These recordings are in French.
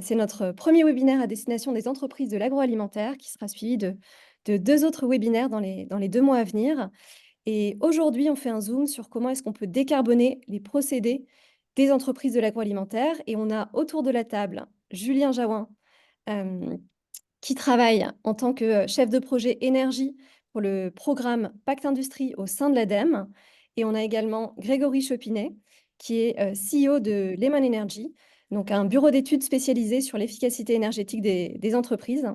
C'est notre premier webinaire à destination des entreprises de l'agroalimentaire qui sera suivi de 2 autres webinaires dans les 2 mois à venir. Et aujourd'hui, on fait un zoom sur comment est-ce qu'on peut décarboner les procédés des entreprises de l'agroalimentaire. Et on a autour de la table Julien Jaouin, hem, qui travaille en tant que chef de projet énergie pour le programme Pacte Industrie au sein de l'ADEME. Et on a également Grégory Chopinet, qui est CEO de Lehman Energy, donc un bureau d'études spécialisé sur l'efficacité énergétique des entreprises.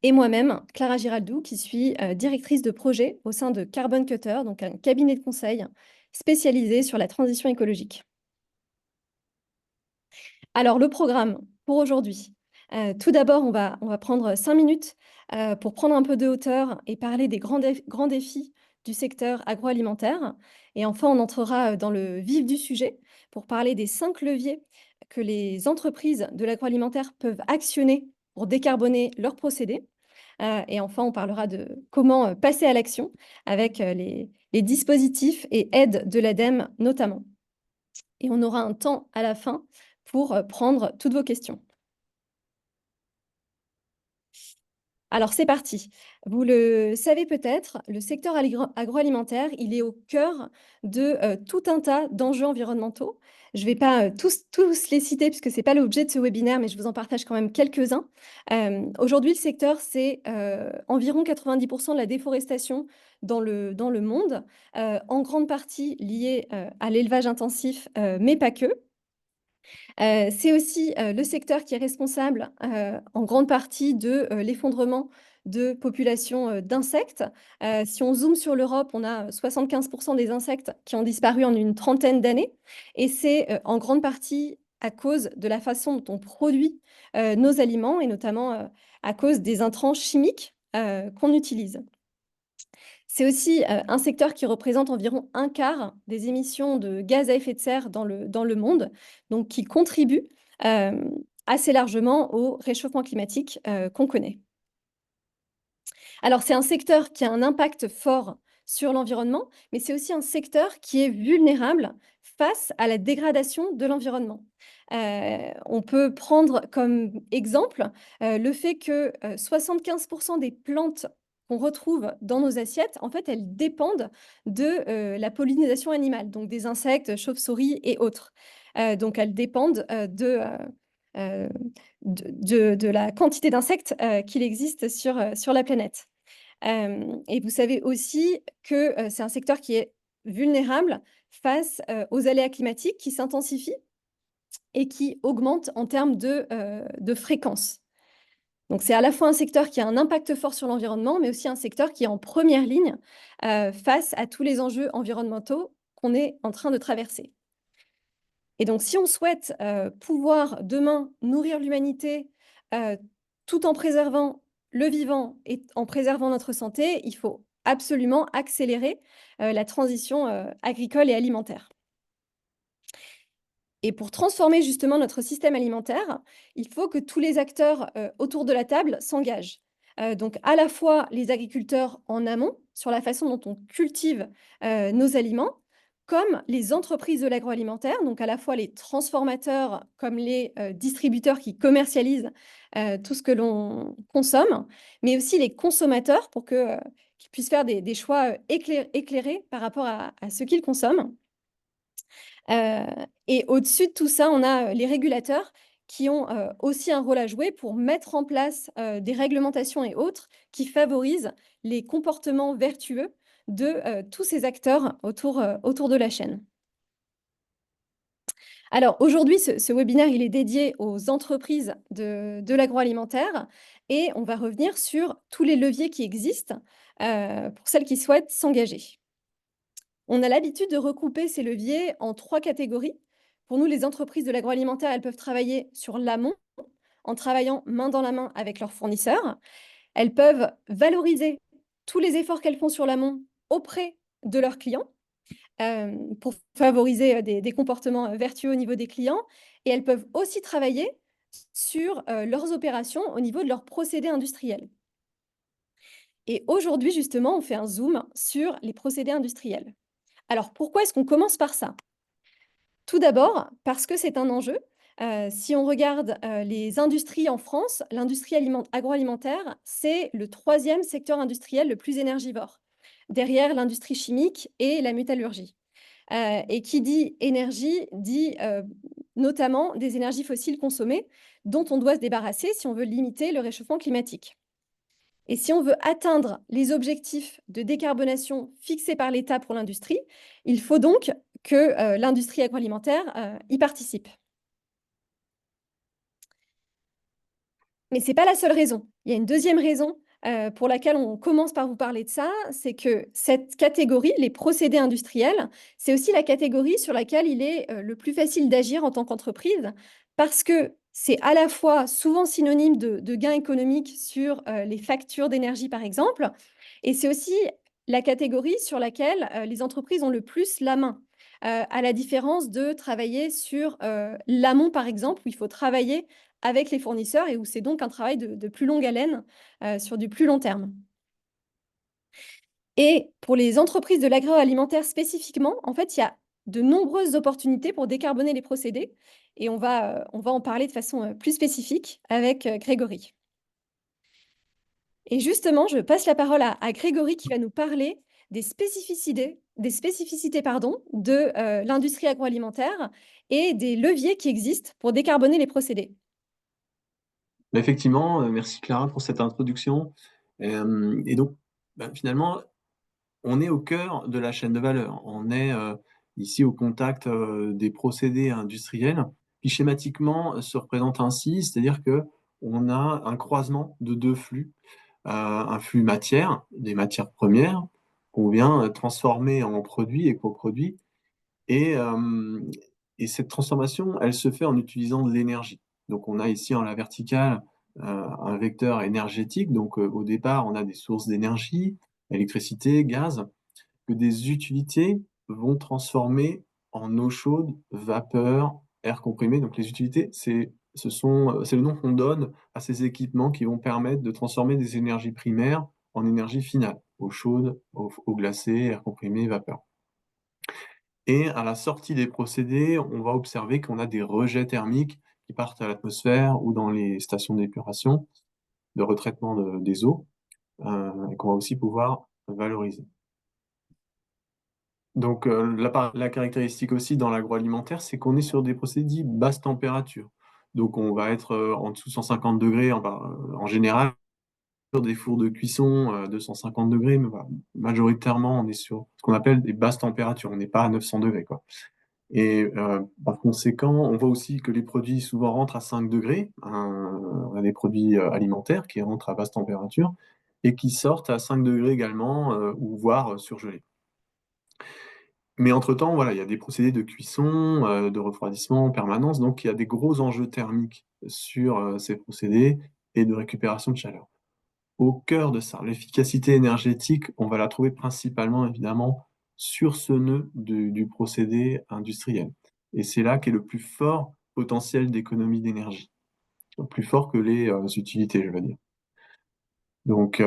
Et moi-même, Clara Giraldou, qui suis directrice de projet au sein de Carbon Cutter, donc un cabinet de conseil spécialisé sur la transition écologique. Alors, le programme pour aujourd'hui. Tout d'abord, on va prendre 5 minutes pour prendre un peu de hauteur et parler des grands défis du secteur agroalimentaire. Et enfin, on entrera dans le vif du sujet pour parler des 5 leviers que les entreprises de l'agroalimentaire peuvent actionner pour décarboner leurs procédés. Et enfin, on parlera de comment passer à l'action avec les dispositifs et aides de l'ADEME notamment. Et on aura un temps à la fin pour prendre toutes vos questions. Alors c'est parti. Vous le savez peut-être, le secteur agroalimentaire, il est au cœur de tout un tas d'enjeux environnementaux. Je ne vais pas tous les citer puisque ce n'est pas l'objet de ce webinaire, mais je vous en partage quand même quelques-uns. Aujourd'hui, le secteur, c'est environ 90% de la déforestation dans le monde, en grande partie liée à l'élevage intensif, mais pas que. C'est aussi, le secteur qui est responsable, en grande partie de, l'effondrement de populations, d'insectes. Si on zoome sur l'Europe, on a 75 des insectes qui ont disparu en une trentaine d'années et c'est, en grande partie à cause de la façon dont on produit, nos aliments et notamment, à cause des intrants chimiques, qu'on utilise. C'est aussi, un secteur qui représente environ un quart des émissions de gaz à effet de serre dans le monde, donc qui contribue, assez largement au réchauffement climatique, qu'on connaît. Alors c'est un secteur qui a un impact fort sur l'environnement, mais c'est aussi un secteur qui est vulnérable face à la dégradation de l'environnement. On peut prendre comme exemple, le fait que, 75 des plantes qu'on retrouve dans nos assiettes, en fait, elles dépendent de, la pollinisation animale, donc des insectes, chauves-souris et autres. Donc elles dépendent, heu, de la quantité d'insectes, qu'il existe sur la planète. Et vous savez aussi que, c'est un secteur qui est vulnérable face, aux aléas climatiques qui s'intensifient et qui augmentent en termes de fréquence. Donc c'est à la fois un secteur qui a un impact fort sur l'environnement, mais aussi un secteur qui est en première ligne, face à tous les enjeux environnementaux qu'on est en train de traverser. Et donc si on souhaite, pouvoir demain nourrir l'humanité, heu, tout en préservant le vivant et en préservant notre santé, il faut absolument accélérer, la transition, agricole et alimentaire. Et pour transformer justement notre système alimentaire, il faut que tous les acteurs, autour de la table s'engagent. Donc à la fois les agriculteurs en amont, sur la façon dont on cultive, nos aliments, comme les entreprises de l'agroalimentaire, donc à la fois les transformateurs comme les, distributeurs qui commercialisent, tout ce que l'on consomme, mais aussi les consommateurs pour que, qu'ils puissent faire des choix, éclairés par rapport à ce qu'ils consomment. Heu et au-dessus de tout ça, on a, les régulateurs qui ont, aussi un rôle à jouer pour mettre en place, des réglementations et autres qui favorisent les comportements vertueux de, tous ces acteurs autour de la chaîne. Alors aujourd'hui, ce webinaire, il est dédié aux entreprises de l'agroalimentaire et on va revenir sur tous les leviers qui existent, pour celles qui souhaitent s'engager. On a l'habitude de regrouper ces leviers en 3 catégories. Pour nous, les entreprises de l'agroalimentaire, elles peuvent travailler sur l'amont, en travaillant main dans la main avec leurs fournisseurs. Elles peuvent valoriser tous les efforts qu'elles font sur l'amont auprès de leurs clients, pour favoriser, des comportements, vertueux au niveau des clients et elles peuvent aussi travailler sur, leurs opérations au niveau de leurs procédés industriels. Et aujourd'hui, justement, on fait un zoom sur les procédés industriels. Alors pourquoi est-ce qu'on commence par ça? Tout d'abord, parce que c'est un enjeu. Si on regarde, les industries en France, l'industrie agroalimentaire, c'est le troisième secteur industriel le plus énergivore, derrière l'industrie chimique et la métallurgie. Et qui dit énergie dit, notamment des énergies fossiles consommées, dont on doit se débarrasser si on veut limiter le réchauffement climatique. Et si on veut atteindre les objectifs de décarbonation fixés par l'État pour l'industrie, il faut donc que, l'industrie agroalimentaire, y participe. Mais c'est pas la seule raison. Il y a une deuxième raison, pour laquelle on commence par vous parler de ça, c'est que cette catégorie, les procédés industriels, c'est aussi la catégorie sur laquelle il est, le plus facile d'agir en tant qu'entreprise, parce que c'est à la fois souvent synonyme de gains économiques sur, les factures d'énergie, par exemple, et c'est aussi la catégorie sur laquelle, les entreprises ont le plus la main. À la différence de travailler sur, l'amont, par exemple, où il faut travailler avec les fournisseurs et où c'est donc un travail de plus longue haleine, sur du plus long terme. Et pour les entreprises de l'agroalimentaire spécifiquement, en fait, il y a de nombreuses opportunités pour décarboner les procédés et on va en parler de façon, plus spécifique avec, Grégory. Et justement, je passe la parole à Grégory qui va nous parler des spécificités pardon, de, l'industrie agroalimentaire et des leviers qui existent pour décarboner les procédés. Bah, effectivement, merci Clara pour cette introduction. Et donc, bah, finalement, on est au cœur de la chaîne de valeur. On est, ici au contact, des procédés industriels qui schématiquement, se représentent ainsi, c'est-à-dire qu'on a un croisement de 2 flux. Un flux matière, des matières premières qu'on vient, transformer en produits et coproduits et hem et cette transformation, elle se fait en utilisant de l'énergie. Donc on a ici en la verticale, un vecteur énergétique. Donc, au départ, on a des sources d'énergie, électricité, gaz, que des utilités vont transformer en eau chaude, vapeur, air comprimé. Donc les utilités, c'est le nom qu'on donne à ces équipements qui vont permettre de transformer des énergies primaires en énergie finale, eau chaude, eau glacée, air comprimé, vapeur. Et à la sortie des procédés, on va observer qu'on a des rejets thermiques qui partent à l'atmosphère ou dans les stations d'épuration, de retraitement des eaux, et qu'on va aussi pouvoir valoriser. Donc, la caractéristique aussi dans l'agroalimentaire, c'est qu'on est sur des procédés dits basse température. Donc on va être, en dessous de 150 degrés en général, sur des fours de cuisson, 250 degrés, mais voilà, majoritairement, on est sur ce qu'on appelle des basses températures. On n'est pas à 900 degrés, quoi. Et par conséquent, on voit aussi que les produits souvent rentrent à 5 degrés. On a des produits, alimentaires qui rentrent à basse température et qui sortent à 5 degrés également, ou voire, surgelés. Mais entre-temps, voilà, il y a des procédés de cuisson, de refroidissement en permanence, donc il y a des gros enjeux thermiques sur, ces procédés et de récupération de chaleur. Au cœur de ça, l'efficacité énergétique, on va la trouver principalement évidemment sur ce nœud du procédé industriel. Et c'est là qu'est le plus fort potentiel d'économie d'énergie, plus fort que les, utilités, je veux dire. Donc,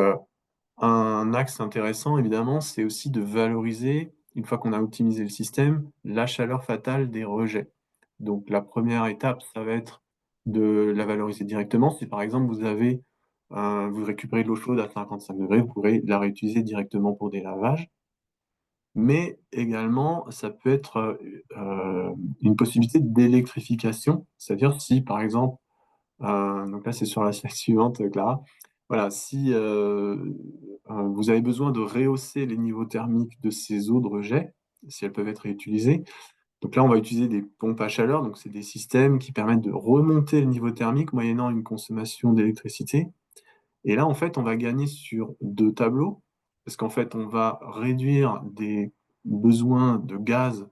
un axe intéressant, évidemment, c'est aussi de valoriser, une fois qu'on a optimisé le système, la chaleur fatale des rejets. Donc la première étape, ça va être de la valoriser directement. Si par exemple vous récupérez de l'eau chaude à 55 degrés, vous pourrez la réutiliser directement pour des lavages. Mais également, ça peut être une possibilité d'électrification. C'est-à-dire si par exemple, donc là c'est sur la slide suivante, Clara. Voilà, si vous avez besoin de rehausser les niveaux thermiques de ces eaux de rejet, si elles peuvent être réutilisées, donc là on va utiliser des pompes à chaleur, donc c'est des systèmes qui permettent de remonter le niveau thermique moyennant une consommation d'électricité. Et là en fait on va gagner sur 2 tableaux, parce qu'en fait on va réduire des besoins de gaz,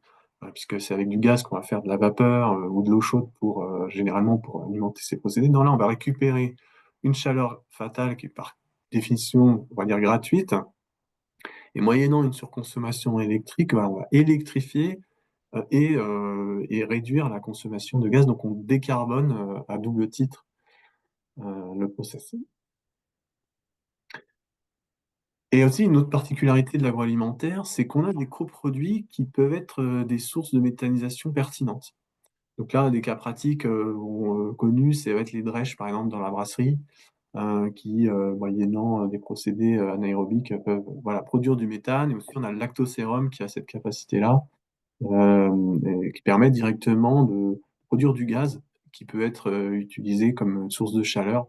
puisque c'est avec du gaz qu'on va faire de la vapeur, ou de l'eau chaude pour, généralement pour alimenter ces procédés. Non, là on va récupérer une chaleur fatale qui est par définition, on va dire gratuite, et moyennant une surconsommation électrique, voilà, on va électrifier, et réduire la consommation de gaz. Donc on décarbone, à double titre, le process. Et aussi une autre particularité de l'agroalimentaire, c'est qu'on a des coproduits qui peuvent être, des sources de méthanisation pertinentes. Donc là, des cas pratiques connus, ça va être les drèches, par exemple, dans la brasserie, qui, moyennant des procédés anaérobiques, peuvent voilà, produire du méthane. Et aussi, on a le lactosérum qui a cette capacité-là, et qui permet directement de produire du gaz qui peut être utilisé comme source de chaleur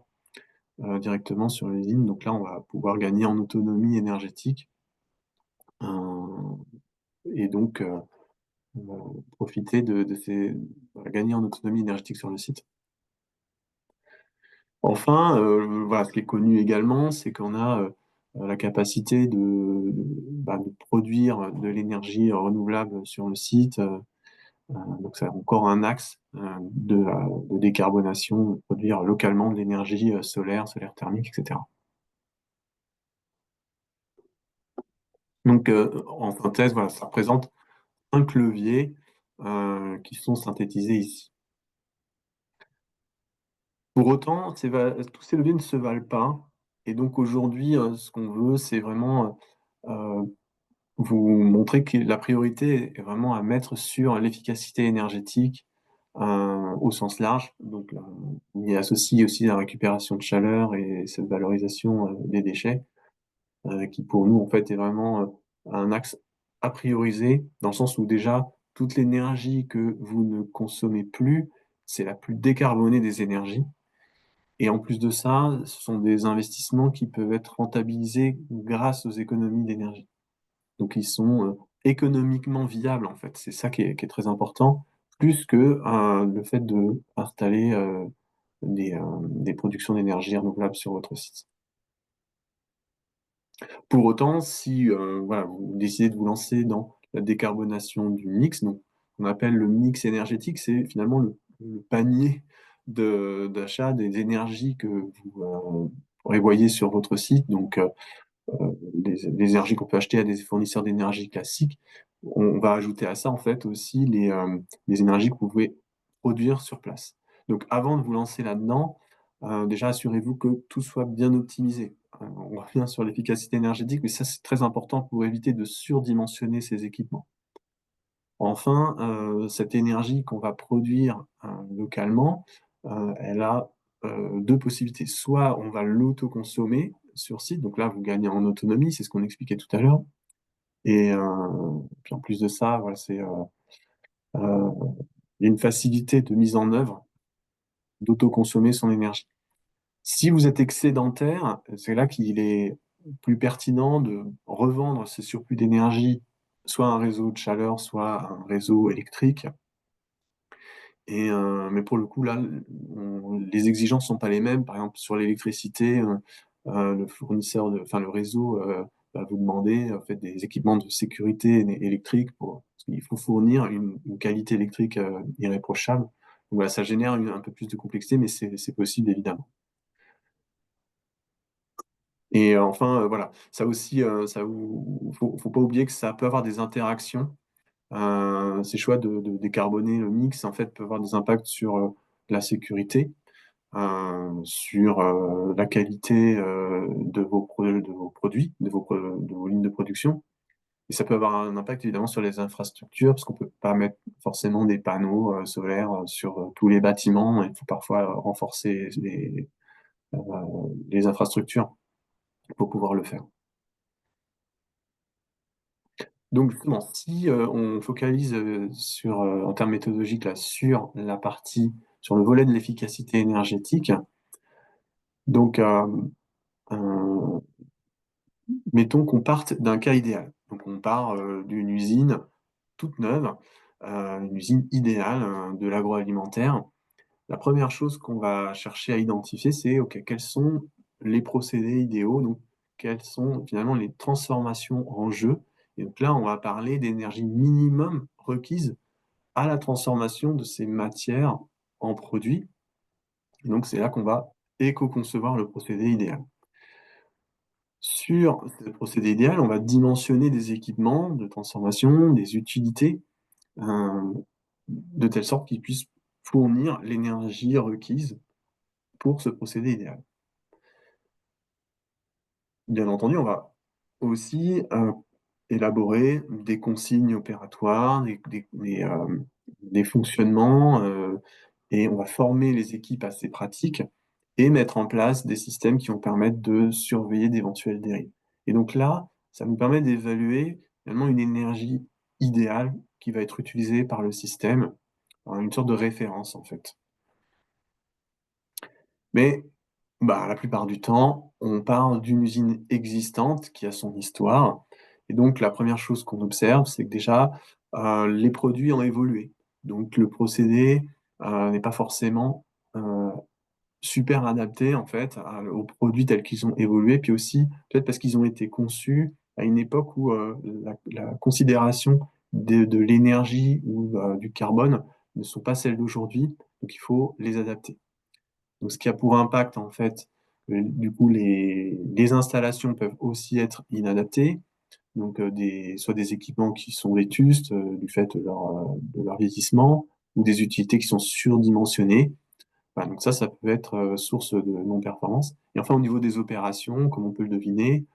directement sur l'usine. Donc là, on va pouvoir gagner en autonomie énergétique euh, et donc euh, profiter de ces, voilà, gagner en autonomie énergétique sur le site. Enfin, voilà, ce qui est connu également, c'est qu'on a la capacité de produire de l'énergie renouvelable sur le site. Donc, c'est encore un axe de décarbonation, de produire localement de l'énergie solaire, solaire thermique, etc. Donc, en synthèse, voilà, ça représente 5 leviers qui sont synthétisés ici. Pour autant, tous ces leviers ne se valent pas. Et donc aujourd'hui, ce qu'on veut, c'est vraiment vous montrer que la priorité est vraiment à mettre sur l'efficacité énergétique au sens large. Donc, il y associe aussi la récupération de chaleur et cette valorisation des déchets, qui pour nous, en fait, est vraiment un axe à prioriser, dans le sens où déjà, toute l'énergie que vous ne consommez plus, c'est la plus décarbonée des énergies. Et en plus de ça, ce sont des investissements qui peuvent être rentabilisés grâce aux économies d'énergie. Donc ils sont économiquement viables en fait. C'est ça qui est très important, plus que le fait de installer des productions d'énergie renouvelable sur votre site. Pour autant, si voilà, vous décidez de vous lancer dans la décarbonation du mix, donc on appelle le mix énergétique, c'est finalement le panier d'achat des énergies que vous prévoyez sur votre site. Donc des énergies qu'on peut acheter à des fournisseurs d'énergie classiques. On va ajouter à ça en fait aussi les énergies que vous pouvez produire sur place. Donc avant de vous lancer là-dedans, déjà assurez-vous que tout soit bien optimisé. On revient sur l'efficacité énergétique, mais ça c'est très important pour éviter de surdimensionner ces équipements. Enfin, cette énergie qu'on va produire localement, elle a deux possibilités. Soit on va l'autoconsommer sur site, donc là vous gagnez en autonomie, c'est ce qu'on expliquait tout à l'heure. Et puis en plus de ça, voilà, euh, il y a une facilité de mise en œuvre d'autoconsommer son énergie. Si vous êtes excédentaire, c'est là qu'il est plus pertinent de revendre ce surplus d'énergie, soit un réseau de chaleur, soit un réseau électrique. Et, mais pour le coup, là, les exigences sont pas les mêmes. Par exemple, sur l'électricité, le fournisseur, enfin le réseau, va vous demander en fait des équipements de sécurité électrique parce qu'il faut fournir une qualité électrique irréprochable. Donc, voilà, ça génère un peu plus de complexité, mais c'est possible évidemment. Et enfin, voilà, ça aussi, faut pas oublier que ça peut avoir des interactions. Ces choix de décarboner le mix, en fait, peuvent avoir des impacts sur la sécurité, sur la qualité de vos produits, de vos lignes de production. Et ça peut avoir un impact évidemment sur les infrastructures, parce qu'on peut pas mettre forcément des panneaux solaires sur tous les bâtiments. Il faut parfois renforcer euh, les infrastructures pour pouvoir le faire. Donc justement, si on focalise en termes méthodologiques là, sur la partie, sur le volet de l'efficacité énergétique, donc euh, mettons qu'on parte d'un cas idéal. Donc on part d'une usine toute neuve, une usine idéale de l'agroalimentaire. La première chose qu'on va chercher à identifier, c'est ok, quels sont les procédés idéaux, donc quelles sont finalement les transformations en jeu. Et donc là, on va parler d'énergie minimum requise à la transformation de ces matières en produits. Et donc c'est là qu'on va éco-concevoir le procédé idéal. Sur ce procédé idéal, on va dimensionner des équipements de transformation, des utilités, euh, de telle sorte qu'ils puissent fournir l'énergie requise pour ce procédé idéal. Bien entendu, on va aussi élaborer des consignes opératoires, des fonctionnements, et on va former les équipes à ces pratiques et mettre en place des systèmes qui vont permettre de surveiller d'éventuelles dérives. Et donc là, ça nous permet d'évaluer finalement une énergie idéale qui va être utilisée par le système, une sorte de référence en fait. Mais bah, la plupart du temps, on parle d'une usine existante qui a son histoire. Et donc, la première chose qu'on observe, c'est que déjà, les produits ont évolué. Donc, le procédé n'est pas forcément euh, super adapté en fait aux produits tels qu'ils ont évolué. Puis aussi, peut-être parce qu'ils ont été conçus à une époque où la considération de l'énergie ou du carbone ne sont pas celles d'aujourd'hui. Donc, il faut les adapter. Donc, ce qui a pour impact, en fait, du coup, les installations peuvent aussi être inadaptées. Donc, soit des équipements qui sont vétustes du fait de leur vieillissement, ou des utilités qui sont surdimensionnées. Voilà, donc ça peut être source de non-performance. Et enfin, au niveau des opérations, comme on peut le deviner,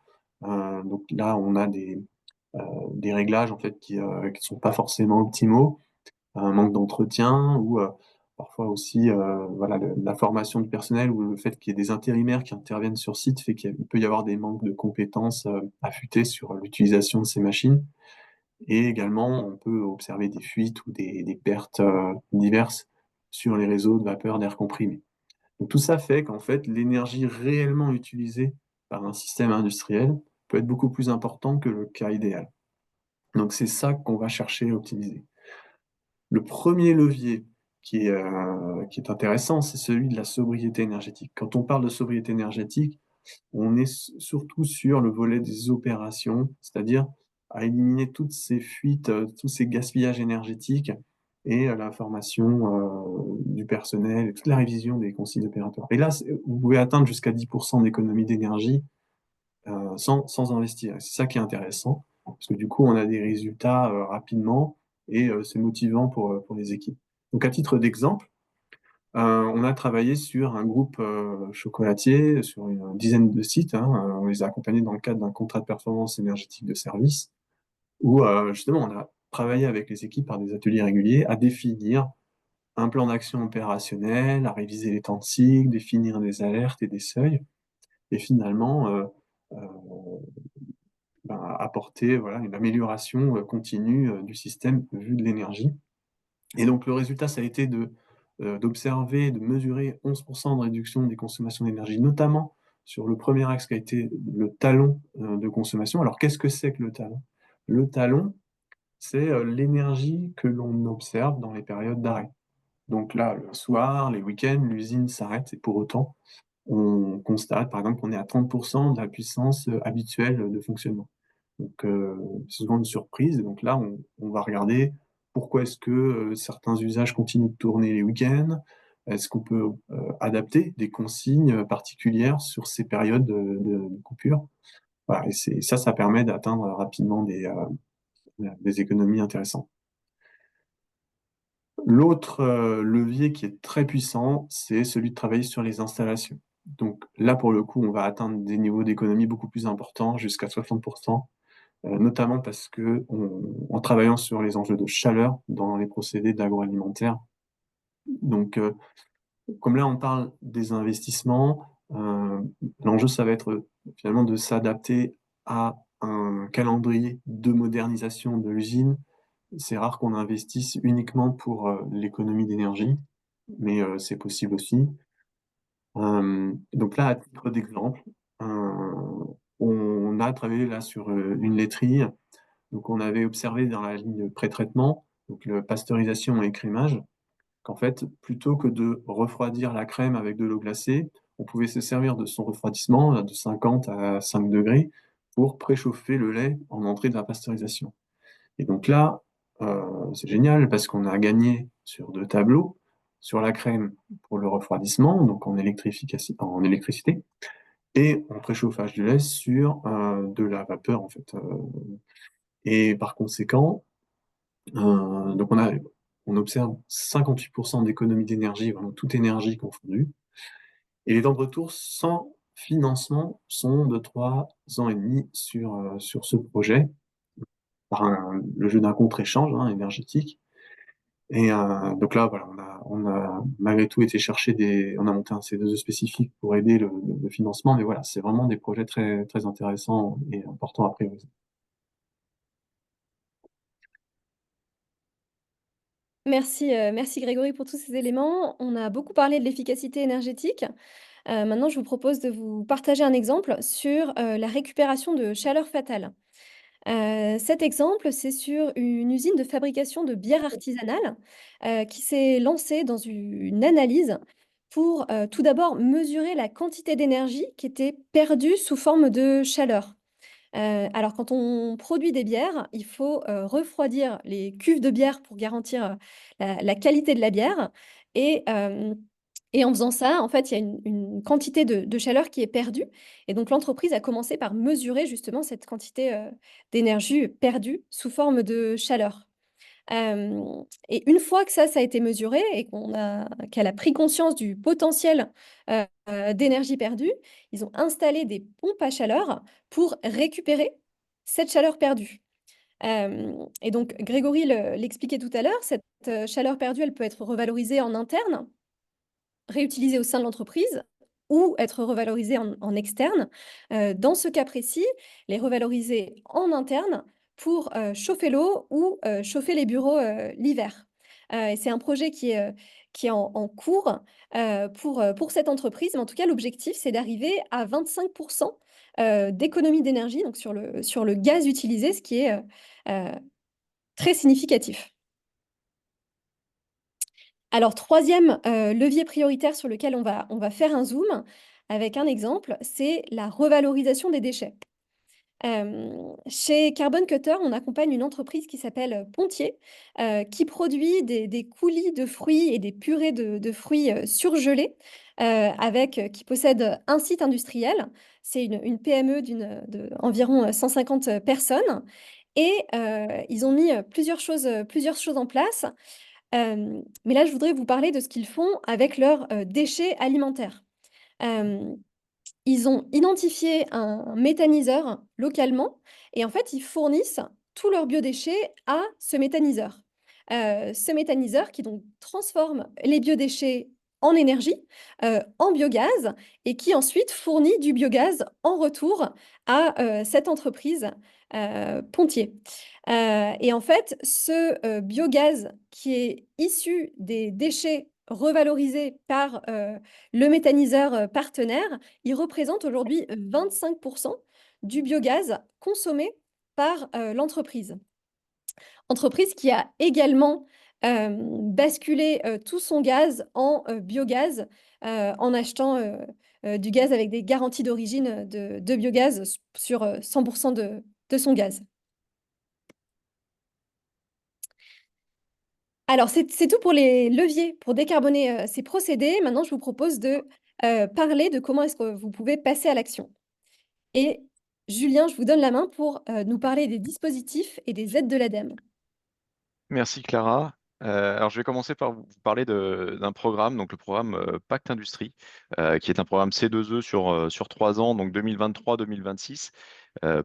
donc là, on a euh, des réglages, en fait, qui ne sont pas forcément optimaux, un manque d'entretien ou parfois aussi voilà, la formation du personnel ou le fait qu'il y ait des intérimaires qui interviennent sur site fait qu'il peut y avoir des manques de compétences affûtées sur l'utilisation de ces machines. Et également, on peut observer des fuites ou des pertes diverses sur les réseaux de vapeur d'air comprimé. Donc, tout ça fait qu'en fait, l'énergie réellement utilisée par un système industriel peut être beaucoup plus importante que le cas idéal. Donc c'est ça qu'on va chercher à optimiser. Le premier levier qui est intéressant, c'est celui de la sobriété énergétique. Quand on parle de sobriété énergétique, on est surtout sur le volet des opérations, c'est-à-dire à éliminer toutes ces fuites, tous ces gaspillages énergétiques et la formation du personnel, et toute la révision des consignes opératoires. Et là, vous pouvez atteindre jusqu'à 10% d'économie d'énergie sans investir. Et c'est ça qui est intéressant, parce que du coup, on a des résultats rapidement et c'est motivant pour les équipes. Donc, à titre d'exemple, on a travaillé sur un groupe chocolatier, sur une dizaine de sites. Hein, on les a accompagnés dans le cadre d'un contrat de performance énergétique de service, où justement, on a travaillé avec les équipes par des ateliers réguliers à définir un plan d'action opérationnel, à réviser les temps de cycle, définir des alertes et des seuils, et finalement, euh, ben, apporter voilà, une amélioration continue du système vu de l'énergie. Et donc le résultat, ça a été d'observer, de mesurer 11% de réduction des consommations d'énergie, notamment sur le premier axe qui a été le talon de consommation. Alors qu'est-ce que c'est que le talon? Le talon, c'est l'énergie que l'on observe dans les périodes d'arrêt. Donc là, le soir, les week-ends, l'usine s'arrête et pour autant, on constate par exemple qu'on est à 30% de la puissance habituelle de fonctionnement. Donc c'est souvent une surprise. Donc là, on va regarder pourquoi est-ce que certains usages continuent de tourner les week-ends. Est-ce qu'on peut adapter des consignes particulières sur ces périodes de coupure? Voilà, et ça permet d'atteindre rapidement des économies intéressantes. L'autre levier qui est très puissant, c'est celui de travailler sur les installations. Donc là, pour le coup, on va atteindre des niveaux d'économie beaucoup plus importants, jusqu'à 60%, notamment parce que en travaillant sur les enjeux de chaleur dans les procédés d'agroalimentaire. Donc, comme là, on parle des investissements, l'enjeu, ça va être finalement de s'adapter à un calendrier de modernisation de l'usine. C'est rare qu'on investisse uniquement pour l'économie d'énergie, mais c'est possible aussi. Donc là, à titre d'exemple, on a travaillé là sur une laiterie. Donc on avait observé dans la ligne pré-traitement, donc le pasteurisation et écrémage, qu'en fait, plutôt que de refroidir la crème avec de l'eau glacée, on pouvait se servir de son refroidissement de 50 à 5 degrés pour préchauffer le lait en entrée de la pasteurisation. Et donc là, c'est génial parce qu'on a gagné sur deux tableaux, sur la crème pour le refroidissement, donc en électricité, et en préchauffage du lait sur de la vapeur en fait. Et par conséquent, donc on observe 58% d'économie d'énergie, vraiment toute énergie confondue. Et les temps de retour sans financement sont de 3 ans et demi sur ce projet, par le jeu d'un contre-échange énergétique. Et donc là, voilà, on a malgré tout été chercher on a monté un C2E spécifique pour aider le financement, mais voilà, c'est vraiment des projets très, très intéressants et importants à prioriser. Merci, merci Grégory pour tous ces éléments. On a beaucoup parlé de l'efficacité énergétique. Maintenant, je vous propose de vous partager un exemple sur, la récupération de chaleur fatale. Cet exemple, c'est sur une usine de fabrication de bière artisanale, qui s'est lancée dans une analyse pour, tout d'abord mesurer la quantité d'énergie qui était perdue sous forme de chaleur. Alors quand on produit des bières, il faut, refroidir les cuves de bière pour garantir, la qualité de la bière et hem et en faisant ça, en fait, il y a une quantité de chaleur qui est perdue et donc l'entreprise a commencé par mesurer justement cette quantité, d'énergie perdue sous forme de chaleur. Et une fois que ça a été mesuré et qu'elle a pris conscience du potentiel, d'énergie perdue, ils ont installé des pompes à chaleur pour récupérer cette chaleur perdue. Et donc Grégory l'expliquait tout à l'heure, cette, chaleur perdue, elle peut être revalorisée en interne, réutilisée au sein de l'entreprise ou être revalorisée en externe. Dans ce cas précis, les revaloriser en interne pour, chauffer l'eau ou, chauffer les bureaux, l'hiver. Et c'est un projet qui est en cours, pour cette entreprise. Mais en tout cas, l'objectif, c'est d'arriver à 25 d'économie d'énergie, donc sur le gaz utilisé, ce qui est, heu, très significatif. Alors troisième levier prioritaire sur lequel on va faire un zoom avec un exemple, c'est la revalorisation des déchets. Chez Carbon Cutter, on accompagne une entreprise qui s'appelle Pontier, qui produit des coulis de fruits et des purées de fruits, surgelés, qui possède un site industriel. C'est une PME d'environ 150 personnes et ils ont mis, plusieurs choses en place. Mais là, je voudrais vous parler de ce qu'ils font avec leurs, déchets alimentaires. Hem, Ils ont identifié un méthaniseur localement et en fait, ils fournissent tous leurs biodéchets à ce méthaniseur. Ce méthaniseur qui donc transforme les biodéchets en énergie, en biogaz et qui ensuite fournit du biogaz en retour à, cette entreprise, Pontier. Et en fait, ce, biogaz qui est issu des déchets revalorisés par, le méthaniseur, partenaire, il représente aujourd'hui 25 du biogaz consommé par, l'entreprise. Entreprise qui a également, basculé, tout son gaz en, biogaz, en achetant, du gaz avec des garanties d'origine, de biogaz sur, 100 de son gaz. Alors c'est tout pour les leviers pour décarboner, ces procédés. Maintenant, je vous propose de, parler de comment est-ce que vous pouvez passer à l'action. Et Julien, je vous donne la main pour, nous parler des dispositifs et des aides de l'ADEME. Merci Clara. Alors je vais commencer par vous parler d'un programme, donc le programme Pacte Industrie, qui est un programme C2E sur 3 ans, donc 2023-2026,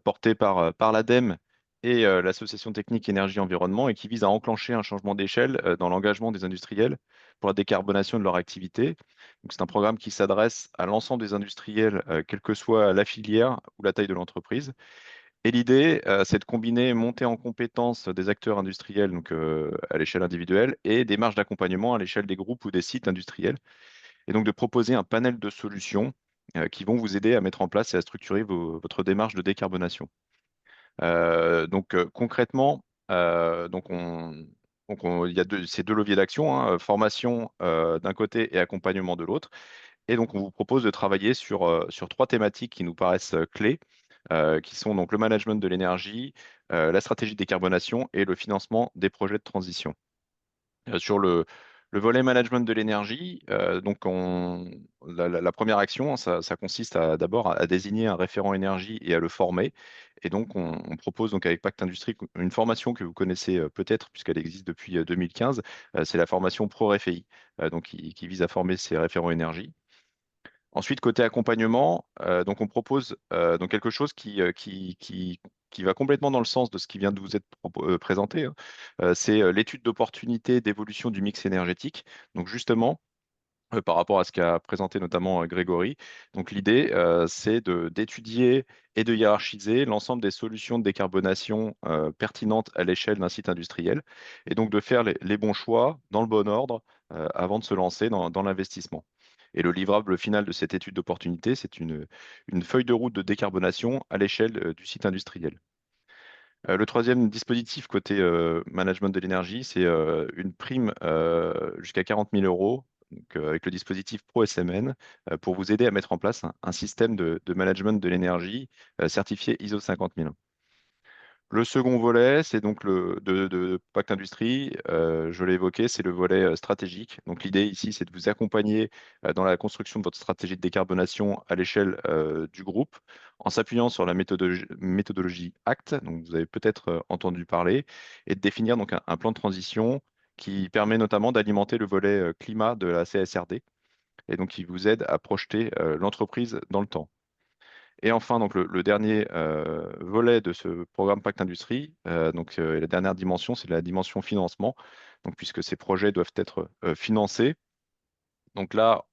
porté par l'ADEME et l'Association technique énergie-environnement, et qui vise à enclencher un changement d'échelle dans l'engagement des industriels pour la décarbonation de leur activité. Donc c'est un programme qui s'adresse à l'ensemble des industriels, quelle que soit la filière ou la taille de l'entreprise. Et l'idée, c'est de combiner montée en compétences des acteurs industriels, donc à l'échelle individuelle, et des marges d'accompagnement à l'échelle des groupes ou des sites industriels, et donc de proposer un panel de solutions qui vont vous aider à mettre en place et à structurer votre démarche de décarbonation. Concrètement, il y a ces deux leviers d'action, hein, formation d'un côté et accompagnement de l'autre. Et donc, on vous propose de travailler sur trois thématiques qui nous paraissent clés, qui sont donc le management de l'énergie, la stratégie de décarbonation et le financement des projets de transition. Sur le volet management de l'énergie, la première action, ça consiste d'abord à désigner un référent énergie et à le former. Et donc, on propose donc avec Pacte Industrie une formation que vous connaissez peut-être puisqu'elle existe depuis 2015. C'est la formation ProRéféi, qui vise à former ces référents énergie. Ensuite, côté accompagnement, donc on propose donc quelque chose qui qui va complètement dans le sens de ce qui vient de vous être présenté, hein. C'est l'étude d'opportunité d'évolution du mix énergétique. Donc justement, par rapport à ce qu'a présenté notamment Grégory. Donc l'idée, c'est d'étudier et de hiérarchiser l'ensemble des solutions de décarbonation pertinentes à l'échelle d'un site industriel, et donc de faire les bons choix dans le bon ordre avant de se lancer dans l'investissement. Et le livrable final de cette étude d'opportunité, c'est une feuille de route de décarbonation à l'échelle du site industriel. Le troisième dispositif côté management de l'énergie, c'est une prime jusqu'à 40 000 euros, donc, avec le dispositif ProSMN, pour vous aider à mettre en place un système de management de l'énergie certifié ISO 50001. Le second volet, c'est donc de Pacte Industrie. Je l'ai évoqué, c'est le volet stratégique. Donc l'idée ici, c'est de vous accompagner dans la construction de votre stratégie de décarbonation à l'échelle du groupe, en s'appuyant sur la méthodologie ACT, donc vous avez peut-être entendu parler, et de définir donc un plan de transition qui permet notamment d'alimenter le volet climat de la CSRD, et donc qui vous aide à projeter l'entreprise dans le temps. Et enfin, donc le dernier volet de ce programme Pacte Industrie, la dernière dimension, c'est la dimension financement. Donc, puisque ces projets doivent être financés. Donc là,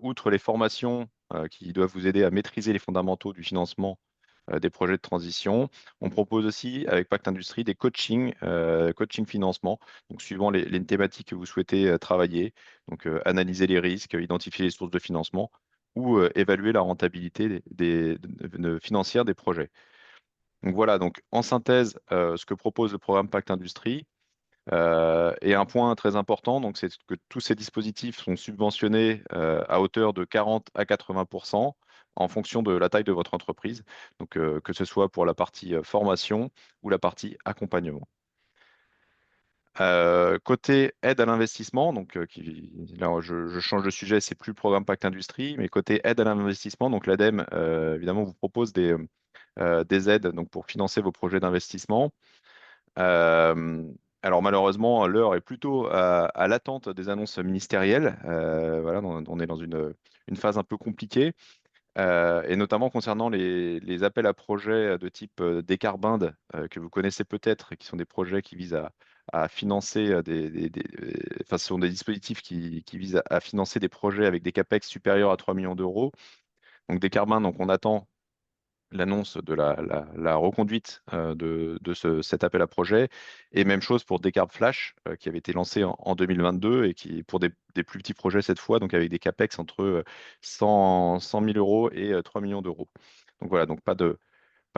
outre les formations qui doivent vous aider à maîtriser les fondamentaux du financement des projets de transition, on propose aussi avec Pacte Industrie des coachings, coaching financement, donc suivant les thématiques que vous souhaitez travailler, donc analyser les risques, identifier les sources de financement ou évaluer la rentabilité financière des projets. Donc voilà, donc en synthèse, ce que propose le programme Pacte Industrie. Et un point très important, donc, c'est que tous ces dispositifs sont subventionnés à hauteur de 40 à 80% en fonction de la taille de votre entreprise, donc que ce soit pour la partie formation ou la partie accompagnement. Côté aide à l'investissement, donc là je change de sujet, c'est plus le programme Pacte Industrie, mais côté aide à l'investissement, donc l'ADEME évidemment vous propose des aides donc, pour financer vos projets d'investissement. Euh, alors malheureusement, l'heure est plutôt à l'attente des annonces ministérielles. Voilà, on est dans une phase un peu compliquée, et notamment concernant les appels à projets de type Décarbinde, que vous connaissez peut-être, et qui sont des projets qui visent à financer enfin, ce sont des dispositifs qui visent à financer des projets avec des CAPEX supérieurs à 3 millions d'euros. Donc Décarbinde, donc on attend l'annonce de la reconduite cet appel à projet. Et même chose pour Decarb Flash, qui avait été lancé en 2022 et qui, pour des plus petits projets cette fois, donc avec des CAPEX entre 100 000 euros et 3 millions d'euros. Donc voilà, donc pas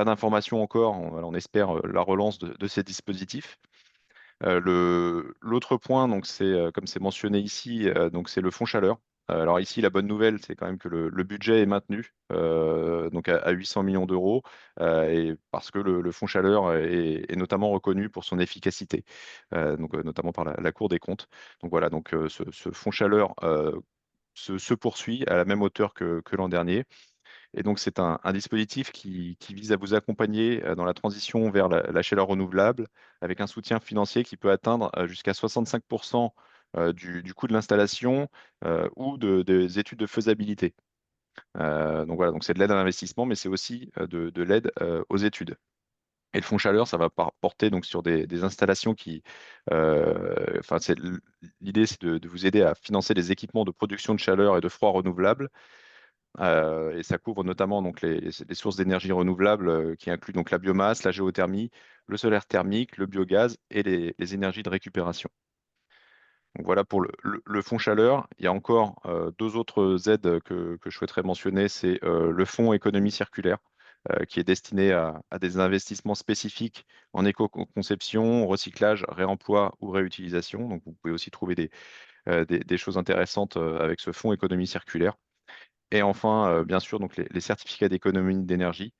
d'informations encore. On espère la relance de ces dispositifs. L'autre point, donc c'est comme c'est mentionné ici, donc c'est le fonds chaleur. Alors ici, la bonne nouvelle, c'est quand même que le budget est maintenu, donc à 800 millions d'euros, et parce que le fonds chaleur est notamment reconnu pour son efficacité, donc notamment par la Cour des comptes. Donc voilà, donc ce fonds chaleur se poursuit à la même hauteur que l'an dernier. Et donc, c'est un dispositif qui vise à vous accompagner dans la transition vers la chaleur renouvelable, avec un soutien financier qui peut atteindre jusqu'à 65% du coût de l'installation ou des études de faisabilité. Donc voilà, donc c'est de l'aide à l'investissement, mais c'est aussi de l'aide aux études. Et le fonds chaleur, ça va porter donc sur des installations enfin, l'idée, c'est de vous aider à financer des équipements de production de chaleur et de froid renouvelables, et ça couvre notamment donc les sources d'énergie renouvelable qui incluent donc la biomasse, la géothermie, le solaire thermique, le biogaz et les énergies de récupération. Donc voilà pour le fonds chaleur. Il y a encore deux autres aides que je souhaiterais mentionner. C'est le fonds économie circulaire, qui est destiné à des investissements spécifiques en éco-conception, recyclage, réemploi ou réutilisation. Donc vous pouvez aussi trouver des choses intéressantes avec ce fonds économie circulaire. Et enfin, bien sûr, donc les certificats d'économie d'énergie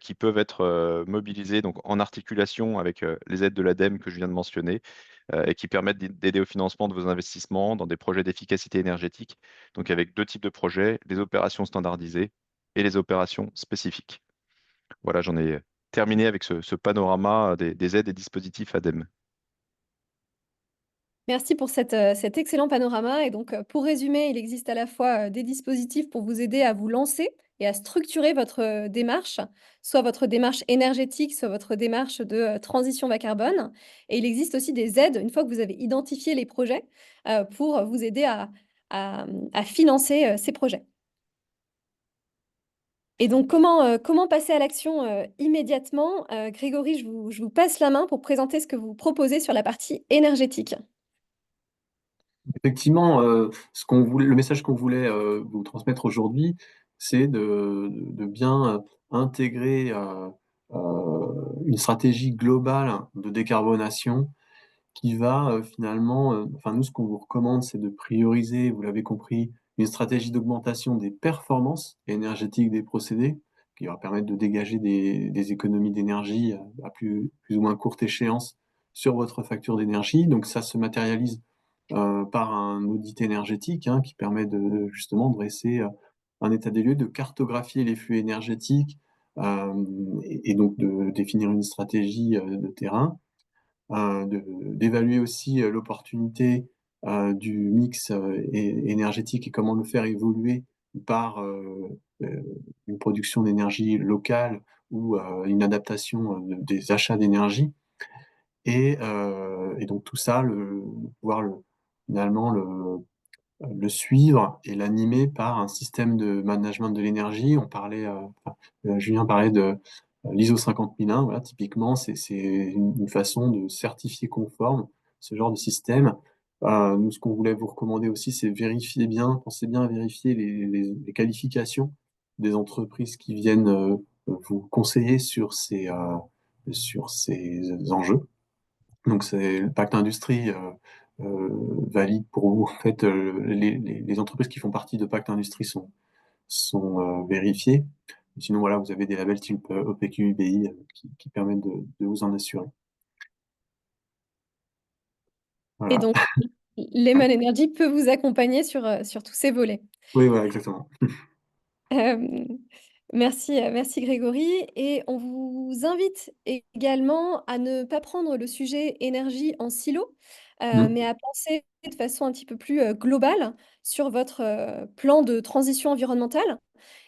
qui peuvent être mobilisés donc, en articulation avec les aides de l'ADEME que je viens de mentionner, et qui permettent d'aider au financement de vos investissements dans des projets d'efficacité énergétique, donc avec deux types de projets, les opérations standardisées et les opérations spécifiques. Voilà, j'en ai terminé avec ce panorama des aides et dispositifs ADEME. Merci pour cet excellent panorama. Et donc, pour résumer, il existe à la fois des dispositifs pour vous aider à vous lancer et à structurer votre démarche, soit votre démarche énergétique, soit votre démarche de transition bas carbone. Et il existe aussi des aides, une fois que vous avez identifié les projets, pour vous aider à financer ces projets. Et donc, comment passer à l'action immédiatement? Grégory, je vous passe la main pour présenter ce que vous proposez sur la partie énergétique. Effectivement, le message qu'on voulait vous transmettre aujourd'hui, c'est de bien intégrer une stratégie globale de décarbonation qui va finalement, enfin nous, ce qu'on vous recommande, c'est de prioriser, vous l'avez compris, une stratégie d'augmentation des performances énergétiques des procédés, qui va permettre de dégager des économies d'énergie à plus ou moins courte échéance sur votre facture d'énergie. Donc ça se matérialise par un audit énergétique qui permet justement de dresser un état des lieux, de cartographier les flux énergétiques et donc de définir une stratégie de terrain, d'évaluer aussi l'opportunité du mix énergétique et comment le faire évoluer par euh, une production d'énergie locale ou une adaptation des achats d'énergie. Et donc tout ça, pouvoir finalement le suivre et l'animer par un système de management de l'énergie. Julien parlait de l'ISO 50001. Voilà, typiquement, c'est une façon de certifier conforme ce genre de système. Nous, ce qu'on voulait vous recommander aussi, c'est vérifier bien, pensez bien à vérifier les qualifications des entreprises qui viennent vous conseiller sur ces enjeux. Donc c'est le pacte industrie valide pour vous. En fait, les entreprises qui font partie de pacte industrie sont vérifiées. Sinon, voilà, vous avez des labels type OPQ, UBI qui permettent de vous en assurer. Et Voilà. donc, Lemon Energy peut vous accompagner sur tous ces volets. Oui, voilà, exactement. Euh, merci Grégory. Et on vous invite également à ne pas prendre le sujet énergie en silo, Mm. mais à penser de façon un petit peu plus globale sur votre plan de transition environnementale.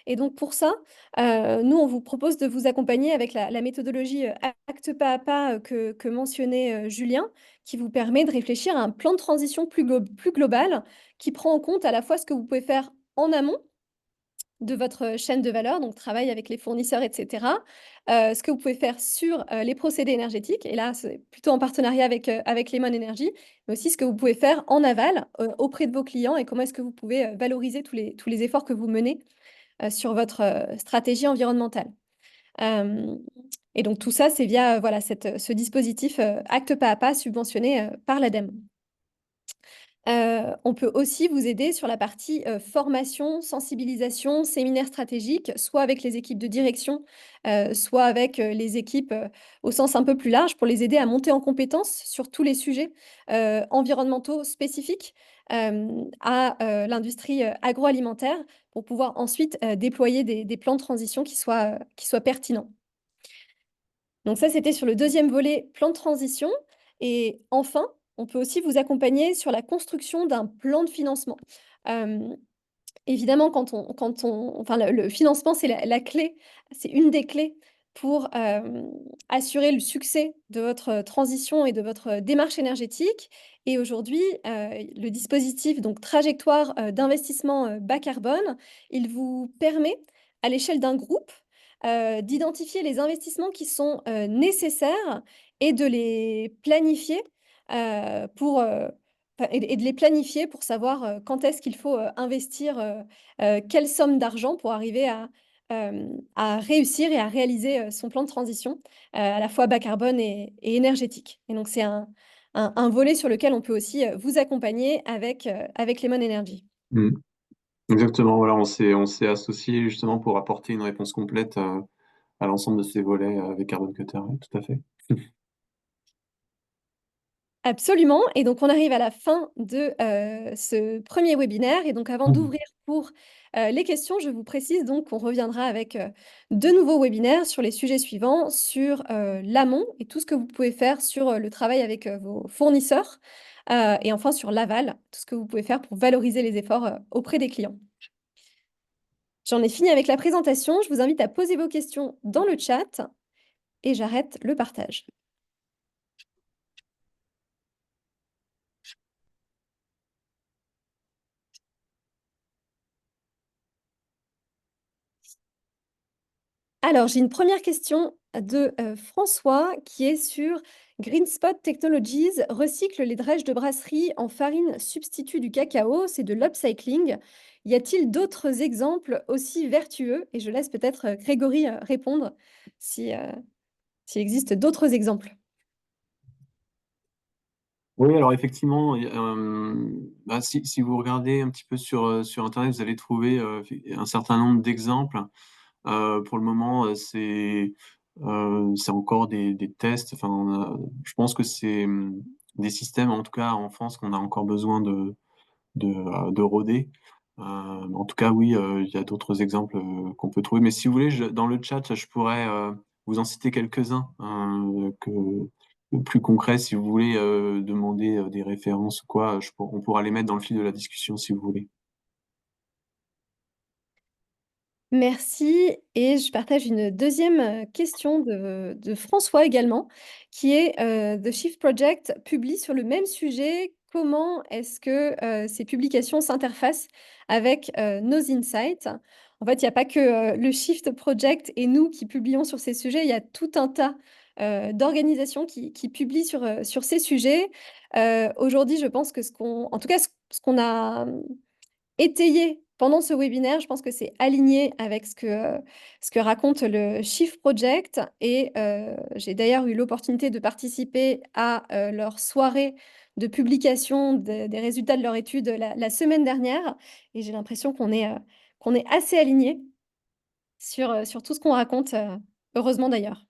Et donc pour ça, nous, on vous propose de vous accompagner avec la méthodologie acte pas à pas que mentionnait Julien, qui vous permet de réfléchir à un plan de transition plus global, qui prend en compte à la fois ce que vous pouvez faire en amont de votre chaîne de valeur, donc travail avec les fournisseurs, etc. Ce que vous pouvez faire sur les procédés énergétiques, et là, c'est plutôt en partenariat avec Lemon Energy, mais aussi ce que vous pouvez faire en aval auprès de vos clients et comment est-ce que vous pouvez valoriser tous les efforts que vous menez sur votre stratégie environnementale. Euh, et donc tout ça, c'est via voilà, ce dispositif acte pas à pas subventionné par l'ADEME. On peut aussi vous aider sur la partie formation, sensibilisation, séminaire stratégique, soit avec les équipes de direction, soit avec les équipes au sens un peu plus large, pour les aider à monter en compétences sur tous les sujets environnementaux spécifiques à l'industrie agroalimentaire, pour pouvoir ensuite déployer des plans de transition qui soient pertinents. Donc ça, c'était sur le deuxième volet, plan de transition. Et enfin, on peut aussi vous accompagner sur la construction d'un plan de financement. Euh, Évidemment, enfin, le financement, c'est la clé, c'est une des clés pour assurer le succès de votre transition et de votre démarche énergétique. Et aujourd'hui, le dispositif, donc trajectoire d'investissement bas carbone, il vous permet, à l'échelle d'un groupe, d'identifier les investissements qui sont nécessaires et de les planifier pour et de les planifier pour savoir quand est-ce qu'il faut investir quelle somme d'argent pour arriver à réussir et à réaliser son plan de transition à la fois bas carbone et énergétique. Et donc, c'est un volet sur lequel on peut aussi vous accompagner avec Lemon Energy. Mm. Exactement, voilà, on s'est associé justement pour apporter une réponse complète à l'ensemble de ces volets avec Carbon Cutter, oui, tout à fait. Absolument. Et donc, on arrive à la fin de ce premier webinaire. Et donc, avant Mm. d'ouvrir pour les questions, je vous précise donc qu'on reviendra avec de nouveaux webinaires sur les sujets suivants, sur l'amont et tout ce que vous pouvez faire sur le travail avec vos fournisseurs, Et enfin sur l'aval, tout ce que vous pouvez faire pour valoriser les efforts, auprès des clients. J'en ai fini avec la présentation. Je vous invite à poser vos questions dans le chat et j'arrête le partage. Alors, j'ai une première question de François qui est sur GreenSpot Technologies recycle les drèches de brasserie en farine substitut du cacao, c'est de l'upcycling. Y a-t-il d'autres exemples aussi vertueux? Et je laisse peut-être Grégory répondre si, s'il existe d'autres exemples. Oui, alors effectivement, bah, si vous regardez un petit peu sur Internet, vous allez trouver un certain nombre d'exemples. Pour le moment, c'est encore des tests. Enfin, je pense que c'est des systèmes, en tout cas en France, qu'on a encore besoin de roder. En tout cas, oui, il y a d'autres exemples qu'on peut trouver. Mais si vous voulez, dans le chat, je pourrais vous en citer quelques-uns plus concrets. Si vous voulez demander des références ou quoi, on pourra les mettre dans le fil de la discussion si vous voulez. Merci et je partage une deuxième question de François également, qui est, The Shift Project publie sur le même sujet. Comment est-ce que, ces publications s'interfacent avec, nos insights? En fait, il y a pas que, le Shift Project et nous qui publions sur ces sujets, il y a tout un tas, d'organisations qui publient sur ces sujets. Aujourd'hui, je pense que en tout cas, ce qu'on a étayé pendant ce webinaire, je pense que c'est aligné avec ce que raconte le Shift Project et j'ai d'ailleurs eu l'opportunité de participer à, leur soirée de publication des résultats de leur étude la semaine dernière et j'ai l'impression qu'on est assez alignés sur tout ce qu'on raconte, heureusement d'ailleurs.